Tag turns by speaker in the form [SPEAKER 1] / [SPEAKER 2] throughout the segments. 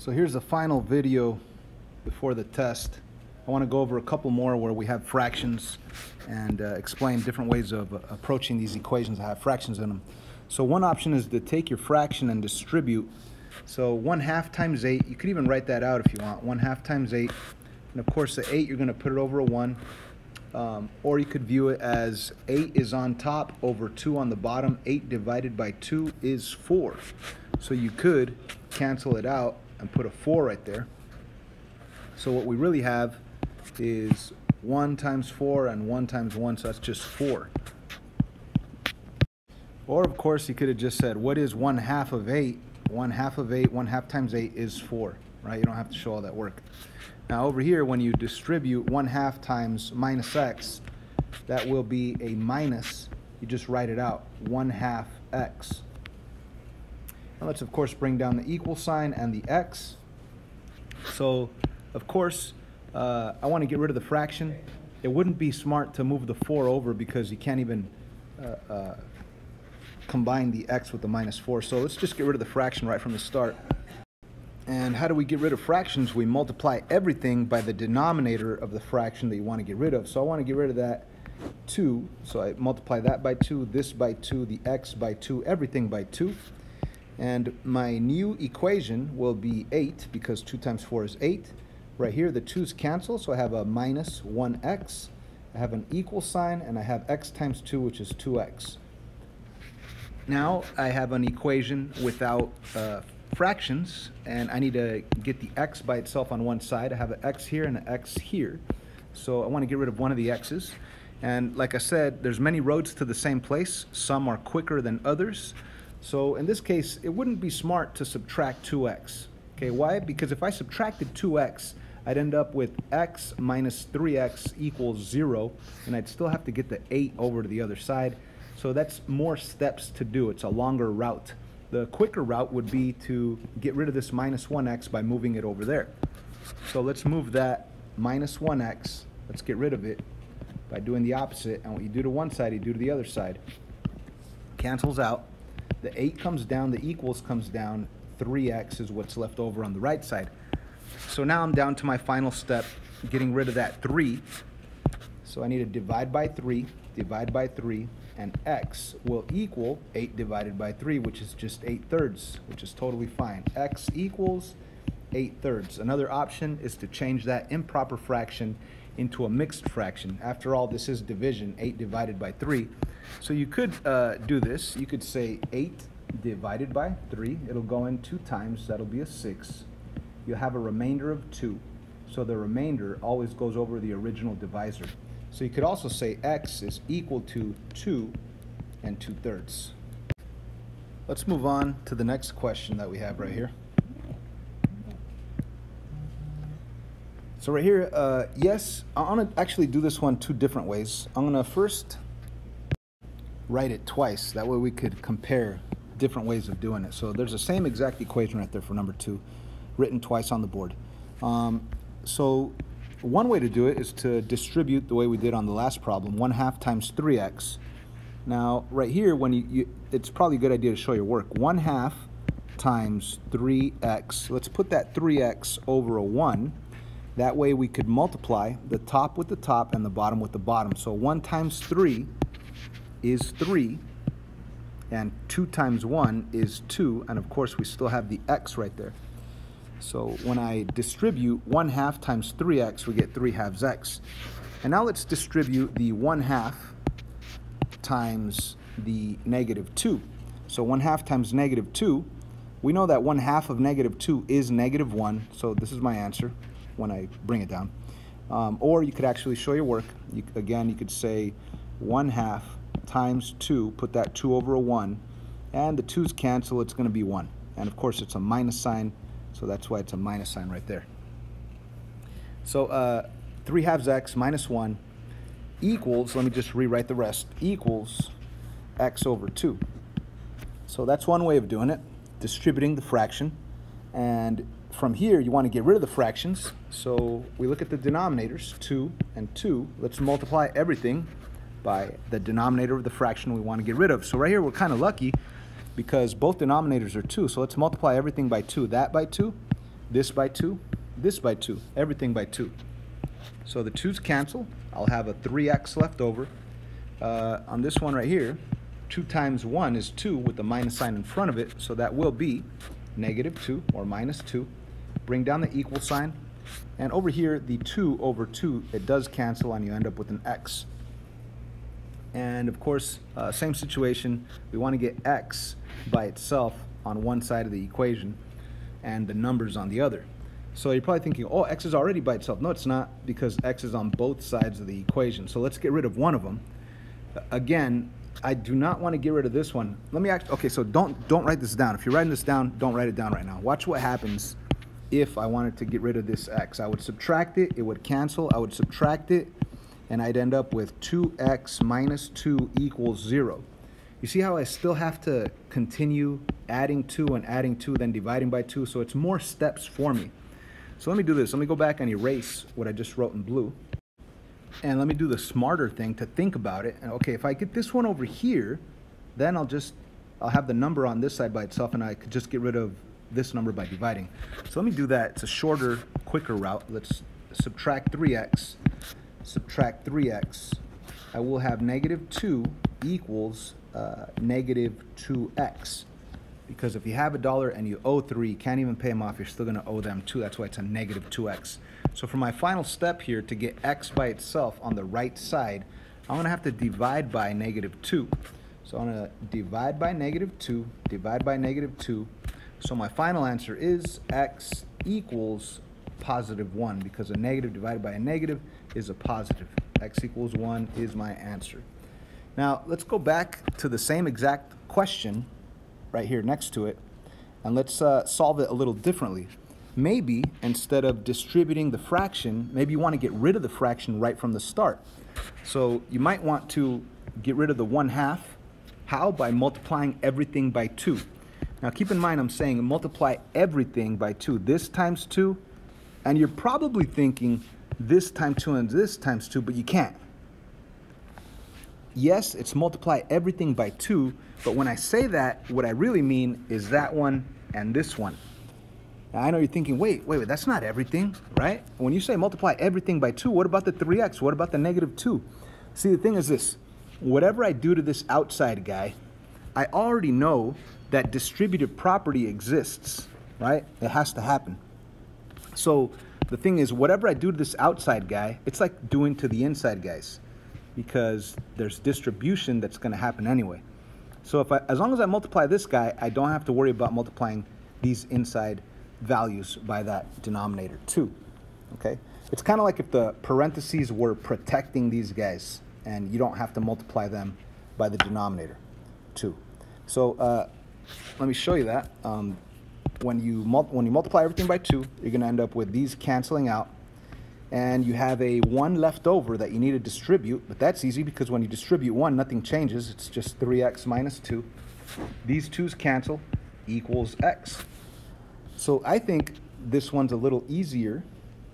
[SPEAKER 1] So here's the final video before the test. I want to go over a couple more where we have fractions and explain different ways of approaching these equations that have fractions in them. So one option is to take your fraction and distribute. So 1/2 times 8, you could even write that out if you want. 1/2 times 8, and of course the 8 you're going to put it over a 1. Or you could view it as 8 is on top over 2 on the bottom. 8 divided by 2 is 4. So you could cancel it out and put a 4 right there. So what we really have is 1 times 4 and 1 times 1, so that's just 4. Or of course you could have just said, what is 1/2 of 8? 1/2 of 8, 1/2 times 8 is 4, right? You don't have to show all that work. Now over here, when you distribute 1/2 times minus x, that will be a minus. You just write it out, 1/2 x. Now let's of course bring down the equal sign and the x. So of course, I want to get rid of the fraction. It wouldn't be smart to move the 4 over because you can't even combine the x with the minus 4. So let's just get rid of the fraction right from the start. And how do we get rid of fractions? We multiply everything by the denominator of the fraction that you want to get rid of. So I want to get rid of that 2. So I multiply that by 2, this by 2, the x by 2, everything by 2. And my new equation will be 8 because 2 times 4 is 8. Right here, the 2's cancel, so I have a minus 1x. I have an equal sign, and I have x times 2, which is 2x. Now I have an equation without fractions, and I need to get the x by itself on one side. I have an x here and an x here. So I want to get rid of one of the x's. And like I said, there's many roads to the same place. Some are quicker than others. So in this case, it wouldn't be smart to subtract 2x. Okay, why? Because if I subtracted 2x, I'd end up with x minus 3x equals 0, and I'd still have to get the 8 over to the other side. So that's more steps to do. It's a longer route. The quicker route would be to get rid of this minus 1x by moving it over there. So let's move that minus 1x. Let's get rid of it by doing the opposite. And what you do to one side, you do to the other side. Cancels out. The 8 comes down, the equals comes down. 3x is what's left over on the right side. So now I'm down to my final step, getting rid of that 3. So I need to divide by 3, and x will equal 8 divided by 3, which is just 8/3, which is totally fine. X equals 8/3. Another option is to change that improper fraction into a mixed fraction. After all, this is division, 8 divided by 3. So you could do this. You could say 8 divided by 3. It'll go in 2 times. That'll be a 6. You'll have a remainder of 2. So the remainder always goes over the original divisor. So you could also say x is equal to 2 and 2/3. Let's move on to the next question that we have right here. So right here, yes, I'm going to actually do this one 2 different ways. I'm going to first write it twice. That way we could compare different ways of doing it. So there's the same exact equation right there for number 2, written twice on the board. So one way to do it is to distribute the way we did on the last problem, 1/2 times 3x. Now right here, when it's probably a good idea to show your work. 1/2 times 3x. Let's put that 3x over a 1. That way we could multiply the top with the top and the bottom with the bottom. So 1 times 3 is 3, and 2 times 1 is 2, and of course we still have the x right there. So when I distribute 1/2 times 3x, we get 3/2 x. And now let's distribute the 1/2 times the negative 2. So 1/2 times negative 2, we know that 1/2 of negative 2 is negative 1, so this is my answer when I bring it down. Or you could actually show your work. Again, you could say 1/2 times 2, put that 2 over a 1, and the 2's cancel, it's going to be 1. And of course it's a minus sign, so that's why it's a minus sign right there. So 3/2 x minus 1 equals, let me just rewrite the rest, equals x over 2. So that's one way of doing it, distributing the fraction. And from here, you want to get rid of the fractions. So we look at the denominators, 2 and 2. Let's multiply everything by the denominator of the fraction we want to get rid of. So right here, we're kind of lucky because both denominators are 2. So let's multiply everything by 2. That by 2, this by 2, this by 2, everything by 2. So the 2's cancel. I'll have a 3x left over. On this one right here, 2 times 1 is 2 with the minus sign in front of it, so that will be -2 or -2. Bring down the equal sign, and over here the 2 over 2, it does cancel and you end up with an x. And of course, same situation, we want to get x by itself on one side of the equation and the numbers on the other. So you're probably thinking, oh, x is already by itself. No, it's not, because x is on both sides of the equation. So let's get rid of one of them. Again, I do not want to get rid of this one. Let me okay, so don't write this down. If you're writing this down, don't write it down right now. Watch what happens if I wanted to get rid of this x. I would subtract it, it would cancel, I would subtract it, and I'd end up with 2x minus 2 equals 0. You see how I still have to continue adding 2 and adding 2, then dividing by 2, so it's more steps for me. So let me do this. Let me go back and erase what I just wrote in blue. And let me do the smarter thing to think about it. And okay, if I get this one over here, then I'll have the number on this side by itself, and I could just get rid of this number by dividing. So let me do that. It's a shorter, quicker route. Let's subtract 3x. Subtract 3x. I will have -2 equals -2x. Because if you have $1 and you owe 3, you can't even pay them off, you're still going to owe them 2. That's why it's a -2x. So for my final step here, to get x by itself on the right side, I'm going to have to divide by -2. So I'm going to divide by -2, divide by -2. So my final answer is x equals +1, because a negative divided by a negative is a positive. X equals 1 is my answer. Now let's go back to the same exact question right here next to it, and let's solve it a little differently. Maybe instead of distributing the fraction, maybe you want to get rid of the fraction right from the start. So you might want to get rid of the 1/2. How? By multiplying everything by 2. Now keep in mind, I'm saying multiply everything by 2. This times 2, and you're probably thinking this times 2 and this times 2, but you can't. Yes, it's multiply everything by 2, but when I say that, what I really mean is that one and this one. Now I know you're thinking, wait, that's not everything, right? When you say multiply everything by 2, what about the 3x? What about the -2? See, the thing is this, whatever I do to this outside guy, I already know that distributive property exists, right? It has to happen. So the thing is, whatever I do to this outside guy, it's like doing to the inside guys, because there's distribution that's going to happen anyway. So as long as I multiply this guy, I don't have to worry about multiplying these inside values by that denominator too. Okay? It's kind of like if the parentheses were protecting these guys, and you don't have to multiply them by the denominator too. So let me show you that. When you multiply everything by 2, you're going to end up with these canceling out, and you have a 1 left over that you need to distribute, but that's easy because when you distribute 1, nothing changes. It's just 3x minus 2. These 2's cancel, equals x. So I think this one's a little easier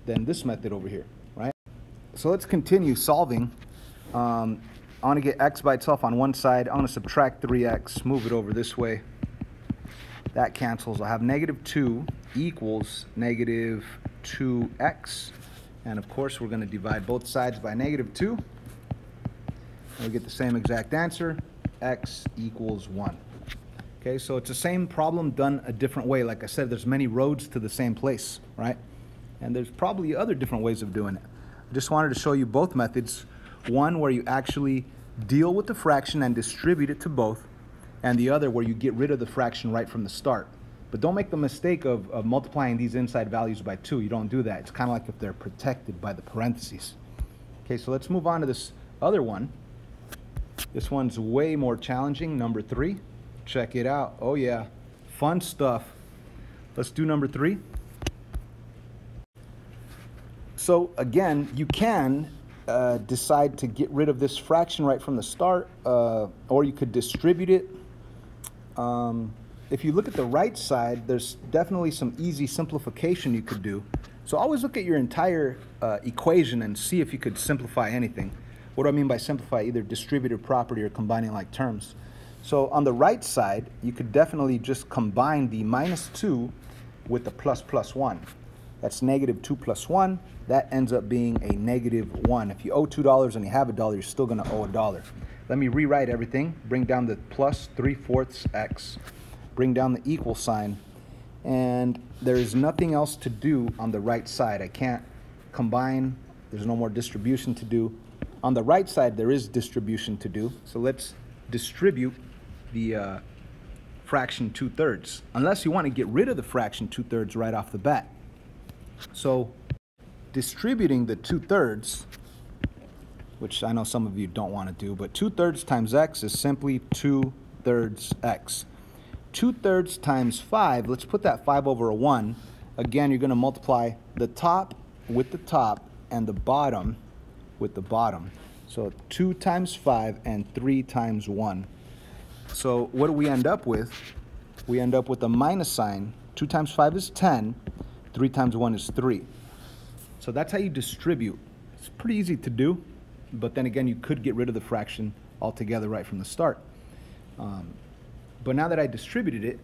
[SPEAKER 1] than this method over here, right? So let's continue solving. I want to get x by itself on one side. I'm going to subtract 3x, move it over this way. That cancels. I'll have -2 equals -2x. And of course, we're going to divide both sides by -2. And we get the same exact answer, x equals 1. Okay, so it's the same problem done a different way. Like I said, there's many roads to the same place, right? And there's probably other different ways of doing it. I just wanted to show you both methods. One where you actually deal with the fraction and distribute it to both, and the other where you get rid of the fraction right from the start. But don't make the mistake of multiplying these inside values by 2. You don't do that. It's kind of like if they're protected by the parentheses. Okay, so let's move on to this other one. This one's way more challenging, number 3. Check it out. Oh yeah, fun stuff. Let's do number 3. So again, you can decide to get rid of this fraction right from the start, or you could distribute it. If you look at the right side, there's definitely some easy simplification you could do. So always look at your entire equation and see if you could simplify anything. What do I mean by simplify? Either distributive property or combining like terms. So on the right side, you could definitely just combine the -2 with the plus plus 1. That's negative 2 plus 1. That ends up being a negative 1. If you owe $2 and you have $1, you're still going to owe $1. Let me rewrite everything. Bring down the plus 3/4 x. Bring down the equal sign. And there's nothing else to do on the right side. I can't combine. There's no more distribution to do. On the right side, there is distribution to do. So let's distribute the fraction 2/3. Unless you want to get rid of the fraction 2/3 right off the bat. So distributing the 2/3, which I know some of you don't want to do, but 2/3 times x is simply 2/3 x. 2/3 times 5, let's put that 5 over a 1. Again, you're going to multiply the top with the top and the bottom with the bottom. So 2 times 5 and 3 times 1. So what do we end up with? We end up with a minus sign. 2 times 5 is 10. 3 times 1 is 3. So that's how you distribute. It's pretty easy to do, but then again, you could get rid of the fraction altogether right from the start. But now that I distributed it,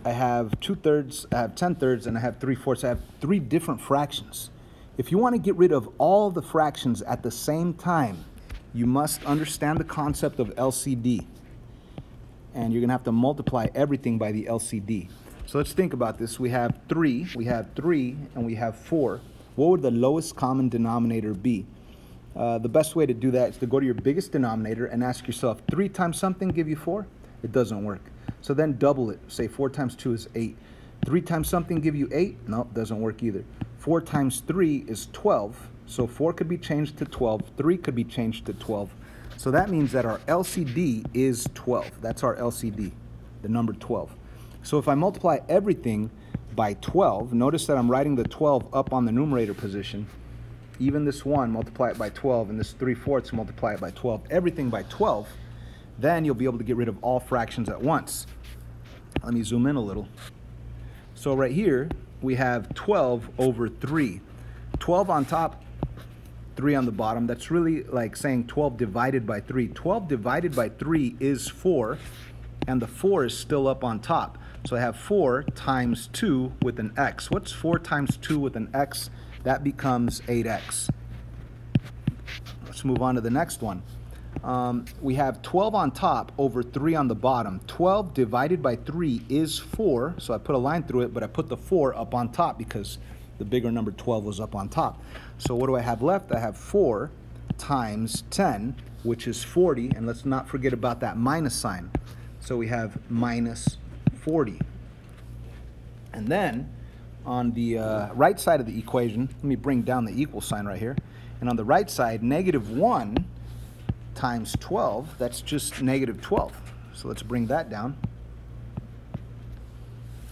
[SPEAKER 1] I have 2/3, I have 10/3, and I have 3/4. I have 3 different fractions. If you want to get rid of all the fractions at the same time, you must understand the concept of LCD. And you're going to have to multiply everything by the LCD. So let's think about this. We have 3, and we have 4. What would the lowest common denominator be? The best way to do that is to go to your biggest denominator and ask yourself, 3 times something give you 4? It doesn't work. So then double it. Say 4 times 2 is 8. 3 times something give you 8? No, it doesn't work either. 4 times 3 is 12. So 4 could be changed to 12. 3 could be changed to 12. So that means that our LCD is 12. That's our LCD, the number 12. So if I multiply everything by 12, notice that I'm writing the 12 up on the numerator position. Even this 1, multiply it by 12, and this 3/4, multiply it by 12. Everything by 12, then you'll be able to get rid of all fractions at once. Let me zoom in a little. So right here, we have 12 over 3. 12 on top, 3 on the bottom. That's really like saying 12 divided by 3. 12 divided by 3 is 4, and the 4 is still up on top. So I have 4 times 2 with an x. What's 4 times 2 with an x? That becomes 8x. Let's move on to the next one. We have 12 on top over 3 on the bottom. 12 divided by 3 is 4. So I put a line through it, but I put the 4 up on top because the bigger number 12 was up on top. So what do I have left? I have 4 times 10, which is 40. And let's not forget about that minus sign. So we have minus 40. And then on the right side of the equation, let me bring down the equal sign right here. And on the right side, negative 1 times 12, that's just negative 12. So let's bring that down.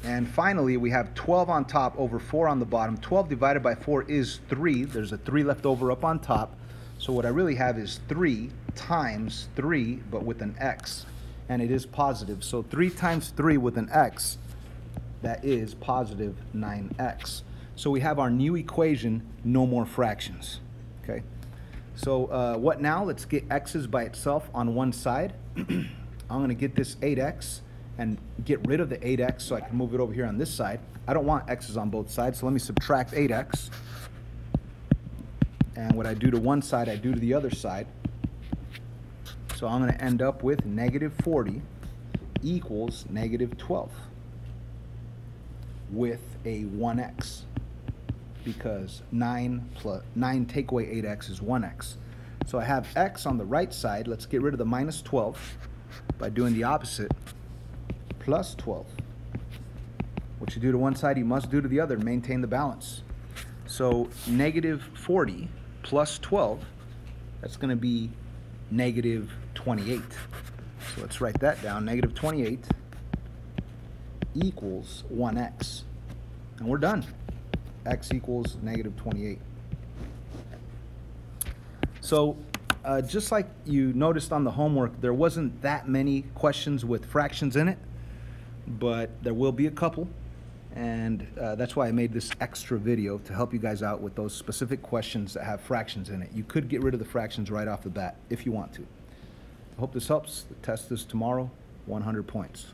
[SPEAKER 1] And finally, we have 12 on top over 4 on the bottom. 12 divided by 4 is 3. There's a 3 left over up on top. So what I really have is 3 times 3, but with an x. And it is positive. So 3 times 3 with an x, that is positive 9x. So we have our new equation, no more fractions. Okay. So what now? Let's get x's by itself on one side. I'm going to get this 8x and get rid of the 8x so I can move it over here on this side. I don't want x's on both sides, so let me subtract 8x. And what I do to one side, I do to the other side. So I'm going to end up with negative 40 equals negative 12 with a 1x, because 9 take away 8x is 1x. So I have x on the right side. Let's get rid of the minus 12 by doing the opposite, plus 12. What you do to one side, you must do to the other, maintain the balance. So negative 40 plus 12, that's going to be negative 28. So let's write that down. Negative 28 equals 1x. And we're done. X equals negative 28. So just like you noticed on the homework, there wasn't that many questions with fractions in it, but there will be a couple. And that's why I made this extra video to help you guys out with those specific questions that have fractions in it. You could get rid of the fractions right off the bat if you want to. I hope this helps. The test is tomorrow, 100 points.